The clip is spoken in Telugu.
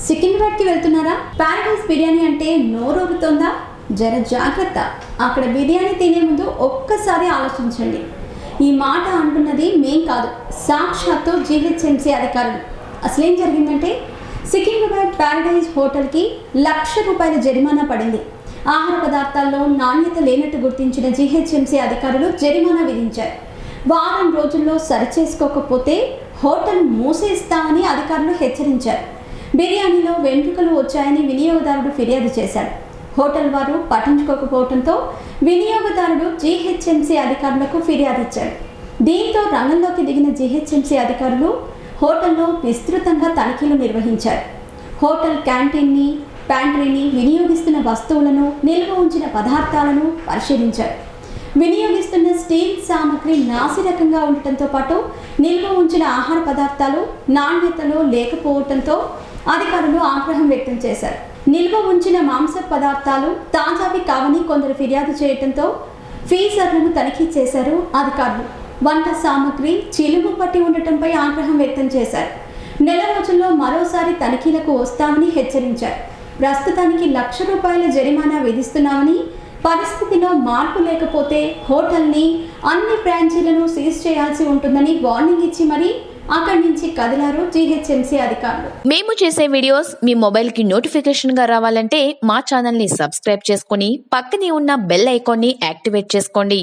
సికింద్రాబాద్కి వెళ్తున్నారా? ప్యారడైజ్ బిర్యానీ అంటే నోరూరుతోందా? జర జాగ్రత్త. అక్కడ బిర్యానీ తినే ముందు ఒక్కసారి ఆలోచించండి. ఈ మాట అంటున్నది మేం కాదు, సాక్షాత్తు జీహెచ్ఎంసీ అధికారులు. అసలేం జరిగిందంటే, సికింద్రాబాద్ ప్యారడైజ్ హోటల్కి ₹1,00,000 జరిమానా పడింది. ఆహార పదార్థాల్లో నాణ్యత లేనట్టు గుర్తించిన జీహెచ్ఎంసీ అధికారులు జరిమానా విధించారు. వారం రోజుల్లో సరిచేసుకోకపోతే హోటల్ మూసేస్తామని అధికారులు హెచ్చరించారు. బిర్యానీలో వెంట్రుకలు వచ్చాయని వినియోగదారుడు ఫిర్యాదు చేశాడు. హోటల్ వారు పట్టించుకోకపోవడంతో వినియోగదారుడు జీహెచ్ఎంసీ అధికారులకు ఫిర్యాదు ఇచ్చాడు. దీంతో రంగంలోకి దిగిన జీహెచ్ఎంసీ అధికారులు హోటల్లో విస్తృతంగా తనిఖీలు నిర్వహించారు. హోటల్ క్యాంటీన్ని, ప్యాంట్రీని, వినియోగిస్తున్న వస్తువులను, నిల్వ ఉంచిన పదార్థాలను పరిశీలించారు. వినియోగిస్తున్న స్టీల్ సామగ్రి నాసిరకంగా ఉండటంతో పాటు నిల్వ ఉంచిన ఆహార పదార్థాలు నాణ్యతలో లేకపోవడంతో అధికారులు ఆగ్రహం వ్యక్తం చేశారు. నిల్వ ఉంచిన మాంస పదార్థాలు తాజావి కావని కొందరు ఫిర్యాదు చేయడంతో ఫ్రీజర్లను తనిఖీ చేశారు అధికారులు. వంట సామగ్రి చిలుము పట్టి ఉండటంపై ఆగ్రహం వ్యక్తం చేశారు. నెల రోజుల్లో మరోసారి తనిఖీలకు వస్తామని హెచ్చరించారు. ప్రస్తుతానికి ₹1,00,000 జరిమానా విధిస్తున్నామని, పరిస్థితిలో మార్పు లేకపోతే హోటల్ని, అన్ని బ్రాంచీలను సీజ్ చేయాల్సి ఉంటుందని వార్నింగ్ ఇచ్చి మరీ అక్కడి నుంచి కదిలారు జీహెచ్ఎంసీ అధికారులు. మేము చేసే వీడియోస్ మీ మొబైల్కి నోటిఫికేషన్గా రావాలంటే మా ఛానల్ని సబ్స్క్రైబ్ చేసుకుని పక్కనే ఉన్న బెల్ ఐకాన్ని యాక్టివేట్ చేసుకోండి.